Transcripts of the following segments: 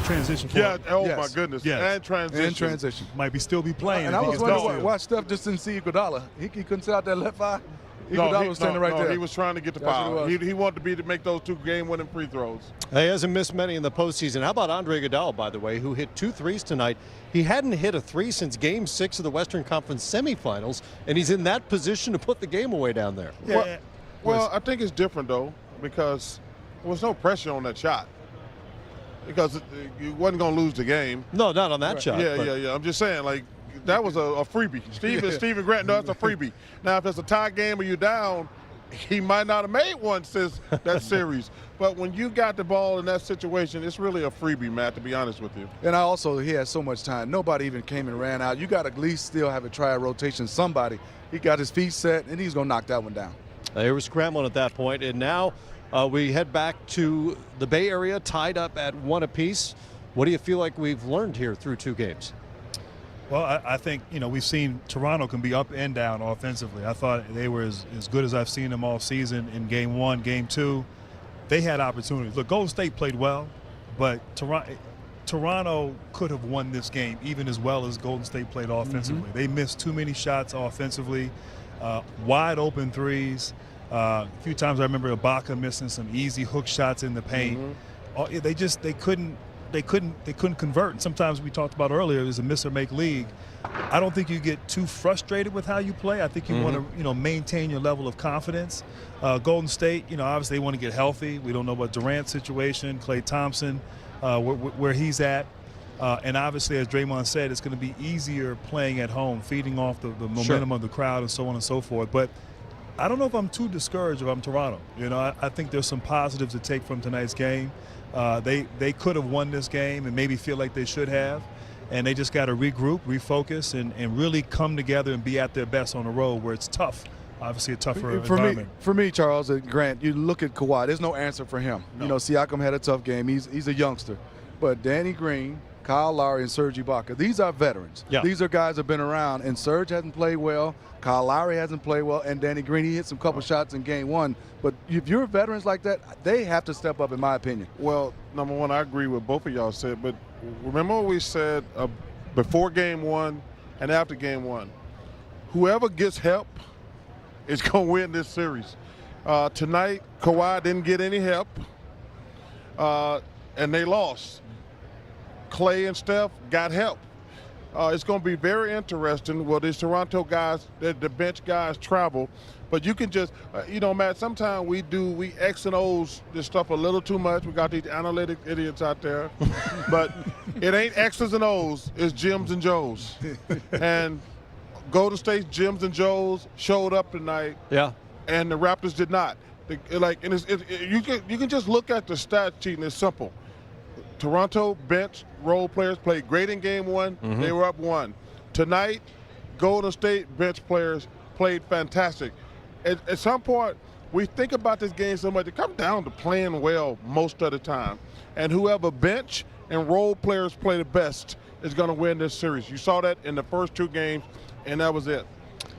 transition for Yeah, him. oh Yes. my goodness. Yes. And transition. And transition. Might be still be playing. And if I he was gets wondering back. why Steph just didn't see Iguodala. He couldn't sit out that left eye. No, Iguodala was standing right there. he was trying to get the That's what foul. it was. He wanted to make those 2 game-winning free throws. He hasn't missed many in the postseason. How about Andre Iguodala, by the way, who hit 2 threes tonight? He hadn't hit a 3 since Game 6 of the Western Conference semifinals, and he's in that position to put the game away down there. Yeah. Well, I think it's different, though, because there was no pressure on that shot. Because you wasn't going to lose the game. No, not on that shot. Yeah. I'm just saying, like, that was a freebie. Steven Grant, no, that's a freebie. Now, if it's a tie game or you're down, he might not have made one since that series. But when you got the ball in that situation, it's really a freebie, Matt, to be honest with you. And he had so much time. Nobody even came and ran out. You got to at least still have a try a rotation. Somebody. He got his feet set, and he's going to knock that one down. They were scrambling at that point, and now we head back to the Bay Area, tied up at 1 apiece. What do you feel like we've learned here through 2 games? Well, I think, we've seen Toronto can be up and down offensively. I thought they were as good as I've seen them all season in Game 1, Game 2. They had opportunities. Look, Golden State played well, but Toronto could have won this game even as well as Golden State played offensively. They missed too many shots offensively, wide open threes. A few times I remember Ibaka missing some easy hook shots in the paint. They couldn't convert. And sometimes we talked about earlier, it was a miss or make league. I don't think you get too frustrated with how you play. I think you want to, maintain your level of confidence. Golden State, obviously they want to get healthy. We don't know about Durant's situation, Klay Thompson, where he's at. And obviously, as Draymond said, it's going to be easier playing at home, feeding off the momentum of the crowd and so on and so forth. But I don't know if I'm too discouraged if I'm Toronto. I think there's some positives to take from tonight's game. They could have won this game and maybe feel like they should have. And they just got to regroup, refocus, and really come together and be at their best on the road where it's tough. Obviously a tougher environment. For me, Charles and Grant, you look at Kawhi, there's no answer for him. No. Siakam had a tough game. He's a youngster. But Danny Green, Kyle Lowry, and Serge Ibaka, these are veterans. Yeah. These are guys that have been around, and Serge hasn't played well. Kyle Lowry hasn't played well, and Danny Green, he hit some couple shots in Game 1. But if you're veterans like that, they have to step up, in my opinion. Well, number one, I agree with both of y'all said, but remember what we said before Game 1 and after Game 1. Whoever gets help is going to win this series. Tonight, Kawhi didn't get any help, and they lost. Klay and Steph got help. It's going to be very interesting. Well, these Toronto guys, the bench guys travel, but you can just, Matt, sometimes we X and O's this stuff a little too much. We got these analytic idiots out there, but it ain't X's and O's, it's Jims and Joes. And Golden State's Jims and Joes showed up tonight. Yeah. And the Raptors did not. You can just look at the stat sheet and it's simple. Toronto bench role players played great in Game 1. They were up 1. Tonight, Golden State bench players played fantastic. At some point, we think about this game so much. It comes down to playing well most of the time. And whoever bench and role players play the best is going to win this series. You saw that in the first 2 games, and that was it.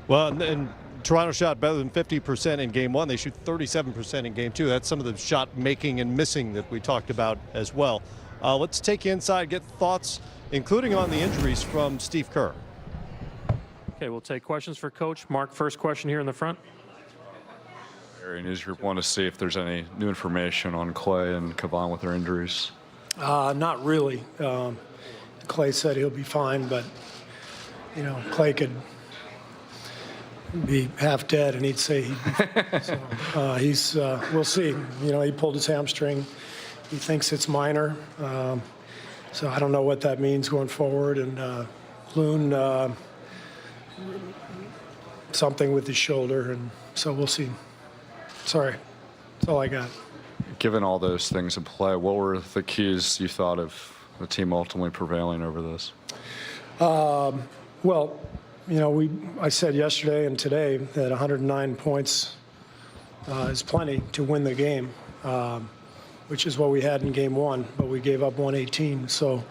Well, and Toronto shot better than 50% in Game 1. They shoot 37% in Game 2. That's some of the shot making and missing that we talked about as well. Let's take you inside, get thoughts, including on the injuries from Steve Kerr. Okay, we'll take questions for Coach. Mark, first question here in the front. Area news group want to see if there's any new information on Klay and Kevon with their injuries. Not really. Klay said he'll be fine, but Klay could be half dead, and he'd say we'll see. He pulled his hamstring. He thinks it's minor, so I don't know what that means going forward. And Loon, something with his shoulder, and so we'll see. Sorry, that's all I got. Given all those things in play, what were the keys you thought of the team ultimately prevailing over this? Well, I said yesterday and today that 109 points is plenty to win the game. Which is what we had in Game 1, but we gave up 118. So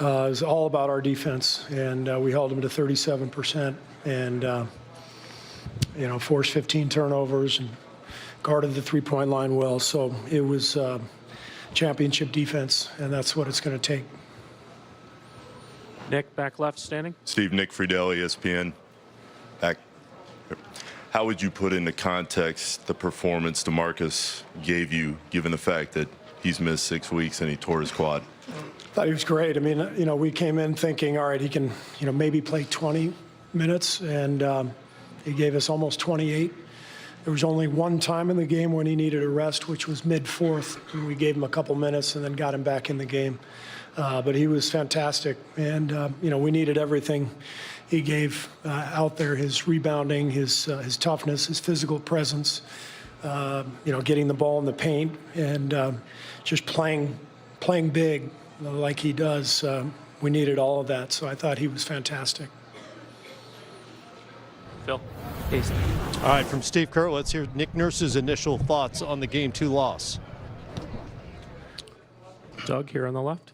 it was all about our defense, and we held them to 37% and, forced 15 turnovers and guarded the three-point line well. So it was championship defense, and that's what it's going to take. Nick, back left, standing. Steve, Nick Friedel, ESPN. How would you put into context the performance DeMarcus gave you, given the fact that he's missed 6 weeks and he tore his quad? I thought he was great. I mean, we came in thinking, all right, he can, maybe play 20 minutes, and he gave us almost 28. There was only one time in the game when he needed a rest, which was mid-fourth, and we gave him a couple minutes and then got him back in the game. But he was fantastic, and we needed everything he gave out there: his rebounding, his toughness, his physical presence, getting the ball in the paint, and just playing big like he does. We needed all of that, so I thought he was fantastic. Phil. All right, from Steve Kerr, let's hear Nick Nurse's initial thoughts on the Game 2 loss. Doug, here on the left.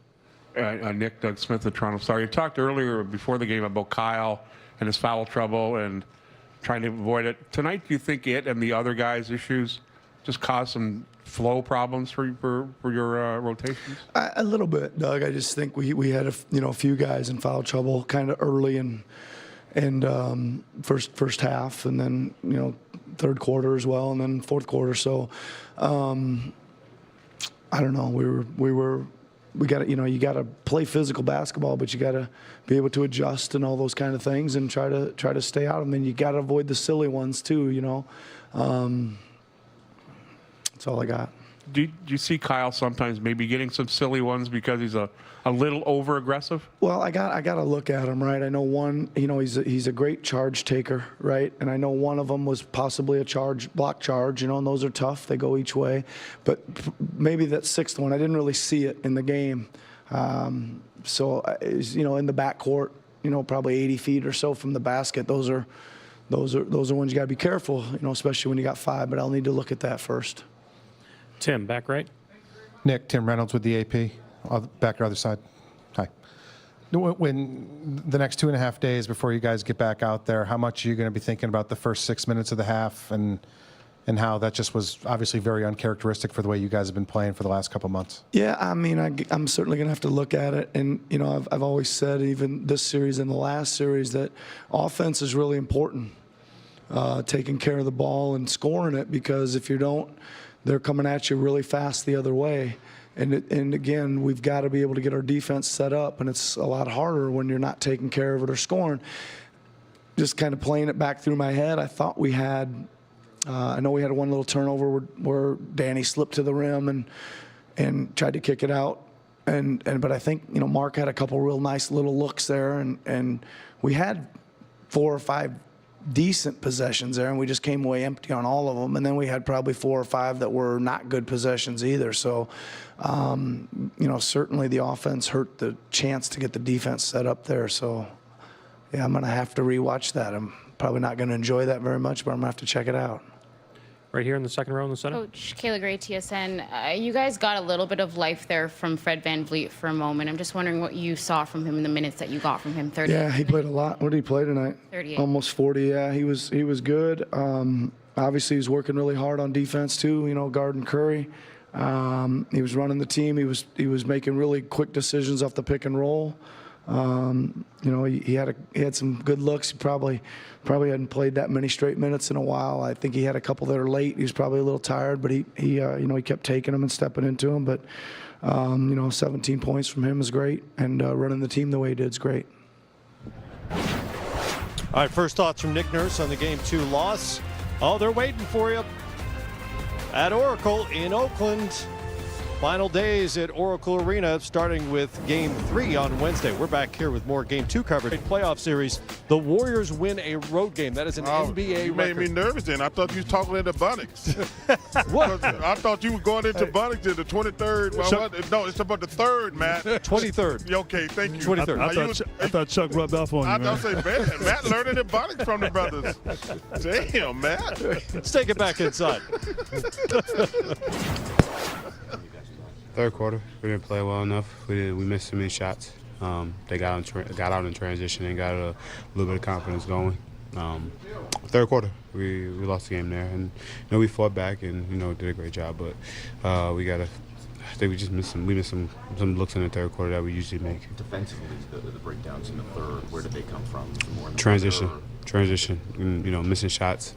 Nick, Doug Smith of Toronto Star. You talked earlier before the game about Kyle and his foul trouble and trying to avoid it. Tonight, do you think it and the other guys' issues just caused some flow problems for your rotations? A little bit, Doug. I just think we had a few guys in foul trouble kind of early and first half, and then third quarter as well, and then fourth quarter. So I don't know. We got to, you got to play physical basketball, but you got to be able to adjust and all those kind of things, and try to stay out. And then you got to avoid the silly ones too. That's all I got. Do you see Kyle sometimes maybe getting some silly ones because he's a little over aggressive? Well, I got to look at him, right? I know one, he's a great charge taker, right? And I know one of them was possibly a block charge, and those are tough. They go each way. But maybe that sixth one, I didn't really see it in the game. So, in the backcourt, probably 80 feet or so from the basket, those are ones you got to be careful, especially when you got 5. But I'll need to look at that first. Tim, back right. Nick, Tim Reynolds with the AP. Back to the other side. Hi. When the next 2.5 days before you guys get back out there, how much are you going to be thinking about the first 6 minutes of the half and how that just was obviously very uncharacteristic for the way you guys have been playing for the last couple months? Yeah, I mean, I'm certainly going to have to look at it. And, I've always said, even this series and the last series, that offense is really important, taking care of the ball and scoring it, because if you don't, they're coming at you really fast the other way. And again, we've got to be able to get our defense set up, and it's a lot harder when you're not taking care of it or scoring. Just kind of playing it back through my head, I thought we had I know we had one little turnover where Danny slipped to the rim and tried to kick it out. But I think, Mark had a couple real nice little looks there, and we had 4 or 5 decent possessions there, and we just came away empty on all of them. And then we had probably 4 or 5 that were not good possessions either. So, certainly the offense hurt the chance to get the defense set up there. So, yeah, I'm going to have to rewatch that. I'm probably not going to enjoy that very much, but I'm going to have to check it out. Right here in the second row in the center. Coach Kayla Gray, TSN. You guys got a little bit of life there from Fred VanVleet for a moment. I'm just wondering what you saw from him in the minutes that you got from him. 30. Yeah, he played a lot. What did he play tonight? 38. Almost 40. Yeah, he was good. Obviously, he was working really hard on defense too. Guarding Curry. He was running the team. He was making really quick decisions off the pick and roll. He had some good looks. He probably hadn't played that many straight minutes in a while. I think he had a couple that are late. He was probably a little tired, but he kept taking them and stepping into them. But 17 points from him is great, and running the team the way he did is great. All right, first thoughts from Nick Nurse on the Game 2 loss. Oh, they're waiting for you at Oracle in Oakland. Final days at Oracle Arena, starting with Game 3 on Wednesday. We're back here with more Game 2 coverage. Playoff series, the Warriors win a road game. That is an NBA You record. made me nervous then. I thought you was talking into Bunnings. What? I thought you were going into Bunnings in the 23rd. No, it's about the 3rd, Matt. 23rd. Okay, thank you. 23rd. I thought Chuck rubbed off on you, I man. thought Matt learning the Bunnings from the brothers. Damn, Matt. Let's take it back inside. Third quarter, we didn't play well enough. We missed too many shots. They got out in transition and got a little bit of confidence going. Third quarter, we lost the game there, and we fought back and did a great job. But we got to I think we just missed some looks in the third quarter that we usually make. Defensively, the breakdowns in the third, where did they come from? Was it more in the Transition, you know, missing shots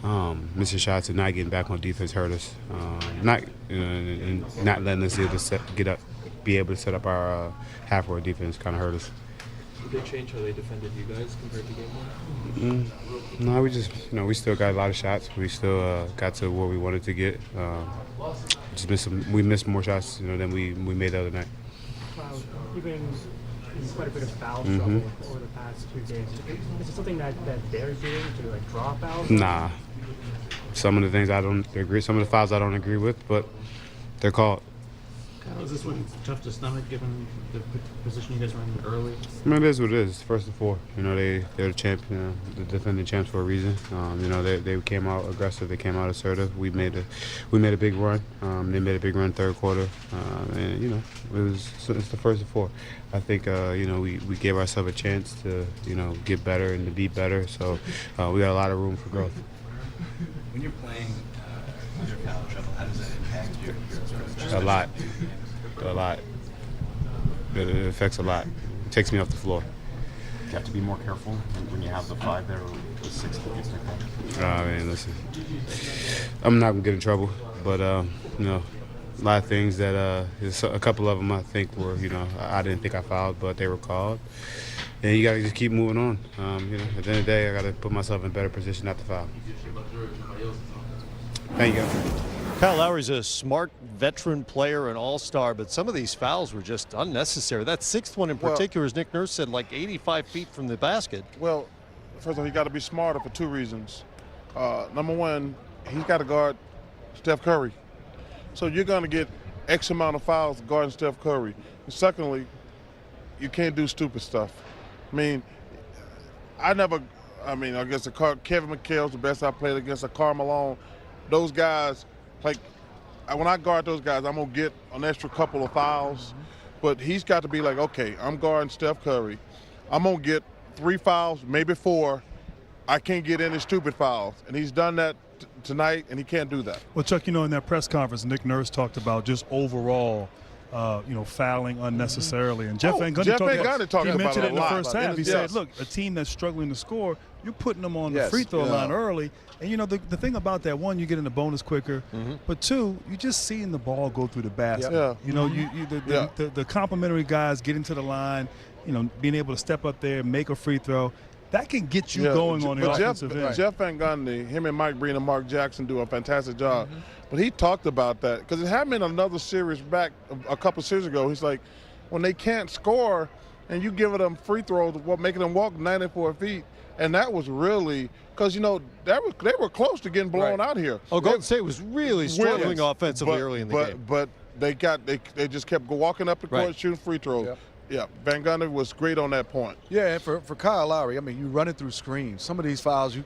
and not getting back on defense hurt us. And not letting us be able to set up our half-court defense kind of hurt us. Did they change how they defended you guys compared to game one? No, we still got a lot of shots. We still got to where we wanted to get. We missed more shots, than we made the other night. You've been in quite a bit of foul trouble over the past 2 games. Is it something that they're doing to draw fouls? Nah. Some of the things I don't agree. Some of the fouls I don't agree with, but they're called. Is this one tough to stomach given the position you guys were in early? I mean, it is what it is. First and four. They're the champion, the defending champs for a reason. They came out aggressive. They came out assertive. We made a big run. They made a big run third quarter, and it's the first and four. I think we gave ourselves a chance to get better and to be better. So we got a lot of room for growth. When you're playing under foul trouble, how does that impact your A lot. It affects a lot. It takes me off the floor. You have to be more careful when you have the 5 there or the 6 that gets picked up. Man, listen. I'm not gonna get in trouble, but a lot of things that a couple of them I think were I didn't think I fouled, but they were called. And you gotta just keep moving on. At the end of the day, I gotta put myself in a better position not to foul. Thank you. Kyle Lowry's a smart veteran player, an all-star, but some of these fouls were just unnecessary. That 6th one in particular, as Nick Nurse said, like 85 feet from the basket. Well, first of all, he got to be smarter for 2 reasons. Number one, he's got to guard Steph Curry. So you're going to get X amount of fouls guarding Steph Curry. And secondly, you can't do stupid stuff. I guess Kevin McHale's the best I played against. Karl Malone. Those guys, when I guard those guys, I'm going to get an extra couple of fouls. But he's got to be like, okay, I'm guarding Steph Curry. I'm going to get 3 fouls, maybe 4. I can't get any stupid fouls. And he's done that tonight, and he can't do that. Well, Chuck, in that press conference, Nick Nurse talked about just overall, fouling unnecessarily. And Jeff Van Gundy talked about it in the first half. He said, look, a team that's struggling to score, you're putting them on the free throw line early. And, the thing about that, 1, you get in the bonus quicker. But 2, you just seeing the ball go through the basket. The complimentary guys getting to the line, being able to step up there, make a free throw. That can get you going on the offensive end. Jeff Van Gundy, him and Mike Breen and Mark Jackson do a fantastic job. But he talked about that because it happened in another series back a couple series ago. He's like, when they can't score and you give them free throws, making them walk 94 feet, and that was really because they were close to getting blown out here. Oh, Golden State was really struggling offensively early in the game. But they just kept walking up the court shooting free throws. Yeah, Van Gundy was great on that point. Yeah, and for Kyle Lowry, you run it through screens. Some of these fouls,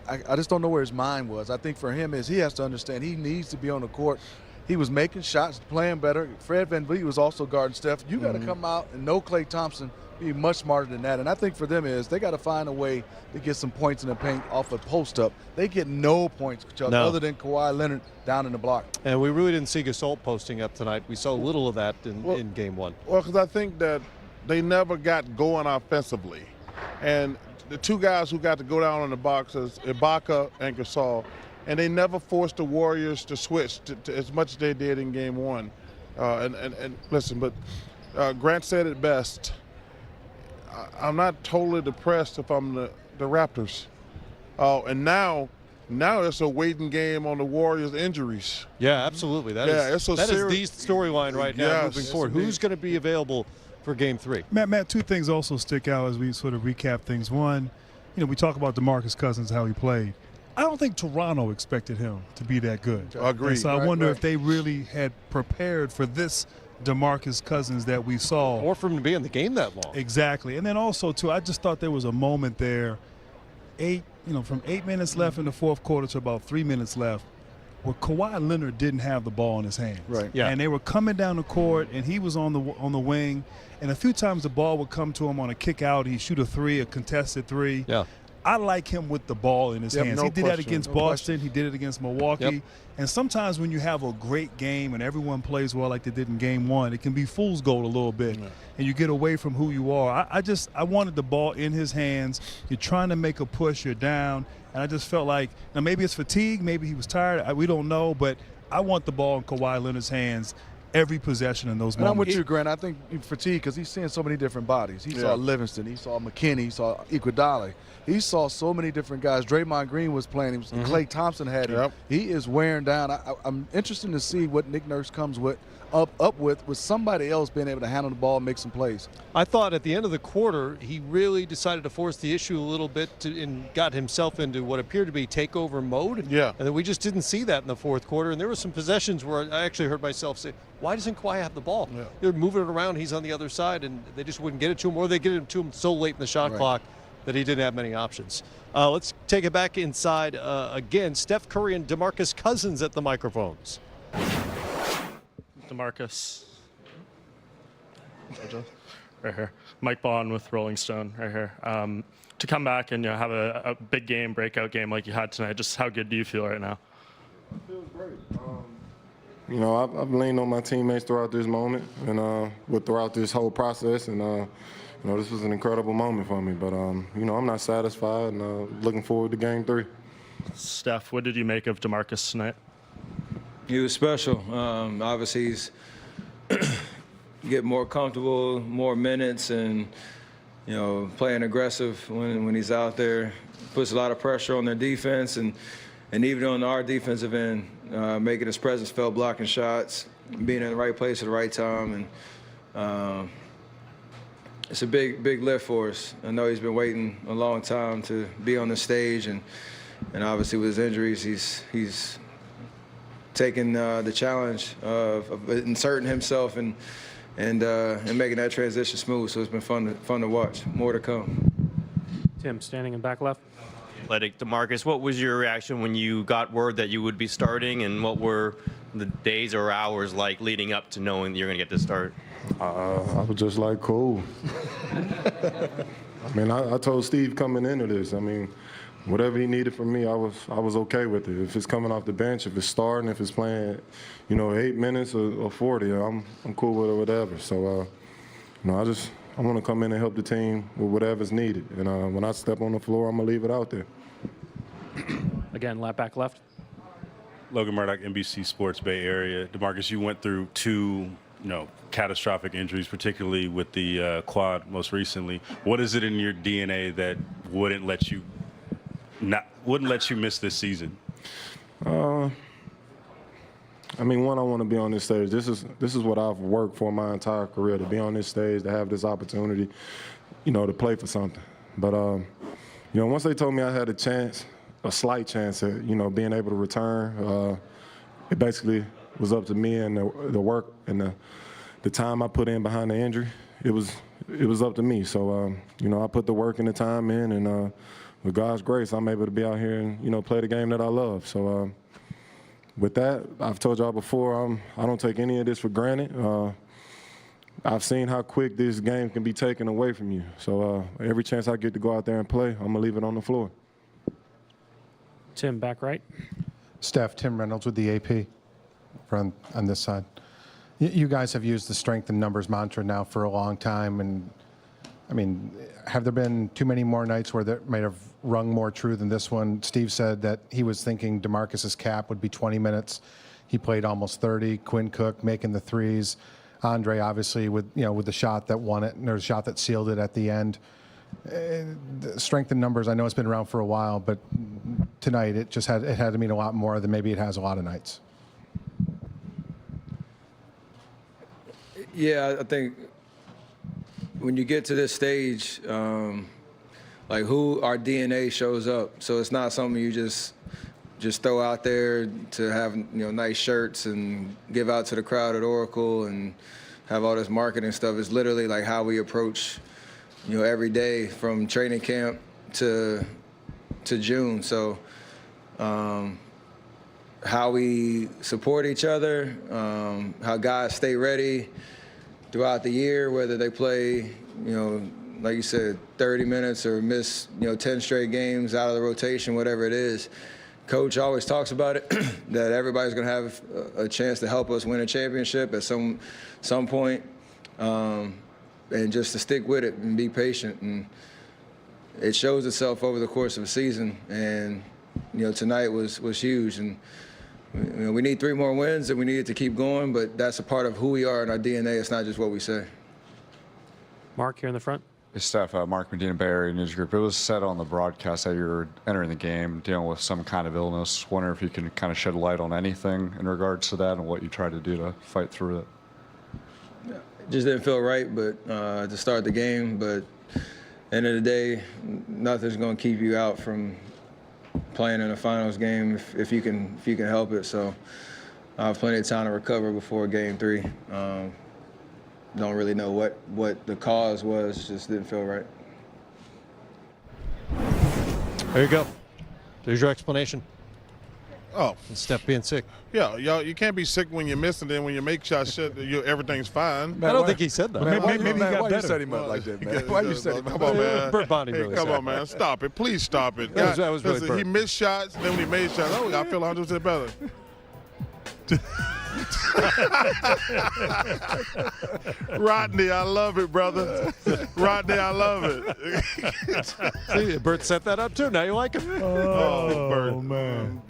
I just don't know where his mind was. I think for him he has to understand he needs to be on the court. He was making shots, playing better. Fred VanVleet was also guarding Steph. You got to come out and know Klay Thompson, be much smarter than that. And I think for them they got to find a way to get some points in the paint off a post-up. They get no points, Chuck, other than Kawhi Leonard down in the block. And we really didn't see Gasol posting up tonight. We saw little of that in game 1. Well, because I think that they never got going offensively. And the 2 guys who got to go down in the box is Ibaka and Gasol, and they never forced the Warriors to switch to as much as they did in game 1. And listen, but Grant said it best. I'm not totally depressed if I'm the Raptors. And now it's a waiting game on the Warriors' injuries. Yeah, absolutely. That is the storyline right now moving forward. Who's going to be available for game 3? Matt, 2 things also stick out as we sort of recap things. 1, we talk about DeMarcus Cousins, how he played. I don't think Toronto expected him to be that good. Agreed. So I wonder if they really had prepared for this DeMarcus Cousins that we saw. Or for him to be in the game that long. Exactly. And then also, too, I just thought there was a moment there, from 8 minutes left in the fourth quarter to about 3 minutes left, where Kawhi Leonard didn't have the ball in his hands. Right. Yeah. And they were coming down the court, and he was on the wing. And a few times the ball would come to him on a kick out. He'd shoot a 3, a contested 3. Yeah. I like him with the ball in his hands. No He did that question, against no Boston. question. He did it against Milwaukee. Yep. And sometimes when you have a great game and everyone plays well like they did in Game 1, it can be fool's gold a little bit, and you get away from who you are. I wanted the ball in his hands. You're trying to make a push. You're down. And I just felt like, now maybe it's fatigue. Maybe he was tired. We don't know. But I want the ball in Kawhi Leonard's hands every possession in those And moments. I'm with you, Grant. I think fatigue because he's seeing so many different bodies. He saw Livingston, he saw McKinney, he saw Iguodala. He saw so many different guys. Draymond Green was playing. Klay Thompson had him. He is wearing down. I'm interested to see what Nick Nurse comes up with somebody else being able to handle the ball and make some plays. I thought at the end of the quarter, he really decided to force the issue a little bit and got himself into what appeared to be takeover mode. Yeah. And then we just didn't see that in the fourth quarter. And there were some possessions where I actually heard myself say, why doesn't Kawhi have the ball? Yeah. They're moving it around. He's on the other side, and they just wouldn't get it to him, or they get it to him so late in the shot clock that he didn't have many options. Let's take it back inside again. Steph Curry and DeMarcus Cousins at the microphones. DeMarcus. Right here. Mike Bond with Rolling Stone right here. To come back and have a big game, breakout game like you had tonight, just how good do you feel right now? It feels great. I've leaned on my teammates throughout this moment and throughout this whole process, and this was an incredible moment for me. But I'm not satisfied, and looking forward to Game 3. Steph, what did you make of DeMarcus tonight? He was special. Obviously, he's getting more comfortable, more minutes, and playing aggressive when he's out there. Puts a lot of pressure on their defense, and even on our defensive end, making his presence felt, blocking shots, being in the right place at the right time, and it's a big lift for us. I know he's been waiting a long time to be on the stage, and obviously with his injuries, he's taking the challenge of inserting himself and making that transition smooth. So it's been fun to watch. More to come. Tim, standing in back left. Athletic. DeMarcus, what was your reaction when you got word that you would be starting, and what were the days or hours like leading up to knowing that you're going to get this start? I was just like, cool. I told Steve coming into this, whatever he needed from me, I was okay with it. If it's coming off the bench, if it's starting, if it's playing, 8 minutes or 40, I'm cool with it, whatever. So, I want to come in and help the team with whatever's needed. And when I step on the floor, I'm going to leave it out there. Again, back left. Logan Murdoch, NBC Sports Bay Area. DeMarcus, you went through two, catastrophic injuries, particularly with the quad most recently. What is it in your DNA that wouldn't let you miss this season? One, I want to be on this stage. This is what I've worked for my entire career, to be on this stage, to have this opportunity, to play for something. But, once they told me I had a slight chance at, being able to return, it basically was up to me and the work and the time I put in behind the injury. It was up to me. So, I put the work and the time in, and with God's grace, I'm able to be out here and, play the game that I love. So, with that, I've told y'all before, I don't take any of this for granted. I've seen how quick this game can be taken away from you. So every chance I get to go out there and play, I'm going to leave it on the floor. Tim, back right. Steph, Tim Reynolds with the AP on this side. You guys have used the strength in numbers mantra now for a long time. And, have there been too many more nights where that might have rung more true than this one? Steve said that he was thinking DeMarcus's cap would be 20 minutes. He played almost 30. Quinn Cook making the threes. Andre, obviously, with the shot that won it, and there's a shot that sealed it at the end. The strength in numbers, I know it's been around for a while, but tonight it had to mean a lot more than maybe it has a lot of nights. Yeah, I think when you get to this stage, who our DNA shows up. So it's not something you just throw out there to have nice shirts and give out to the crowd at Oracle and have all this marketing stuff. It's literally like how we approach every day from training camp to June. So how we support each other, how guys stay ready throughout the year, whether they play like you said, 30 minutes or miss 10 straight games out of the rotation, whatever it is. Coach always talks about it, that everybody's going to have a chance to help us win a championship at some point, and just to stick with it and be patient. And it shows itself over the course of a season. And tonight was huge. And we need 3 more wins, and we need it to keep going. But that's a part of who we are in our DNA. It's not just what we say. Mark here in the front. Hey, Steph, Mark Medina, Bay Area News Group. It was said on the broadcast that you were entering the game dealing with some kind of illness. Wonder if you can kind of shed light on anything in regards to that and what you tried to do to fight through it. Just didn't feel right, but to start the game. But end of the day, nothing's going to keep you out from playing in a finals game if you can help it. So I have plenty of time to recover before Game 3. Don't really know what the cause was. Just didn't feel right. There you go. There's your explanation. Oh, Steph being sick. Yeah, y'all, you can't be sick when you miss, and then when you make shots, everything's fine. I don't think he said that. Man, Maybe he got why better. you set him up like that, man? Why you set him up? Come on, man. Burt Bondy really Come said on, man. Stop it. Please stop it. That was really Listen, Burt. he missed shots, then when he made shots, I feel 100% better. Rodney, I love it, brother. Rodney, I love it. See, Bert set that up too. Now you like him. Oh, Bert. man.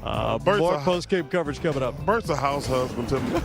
Bert's More a- post-game coverage coming up. Bert's a house husband to me.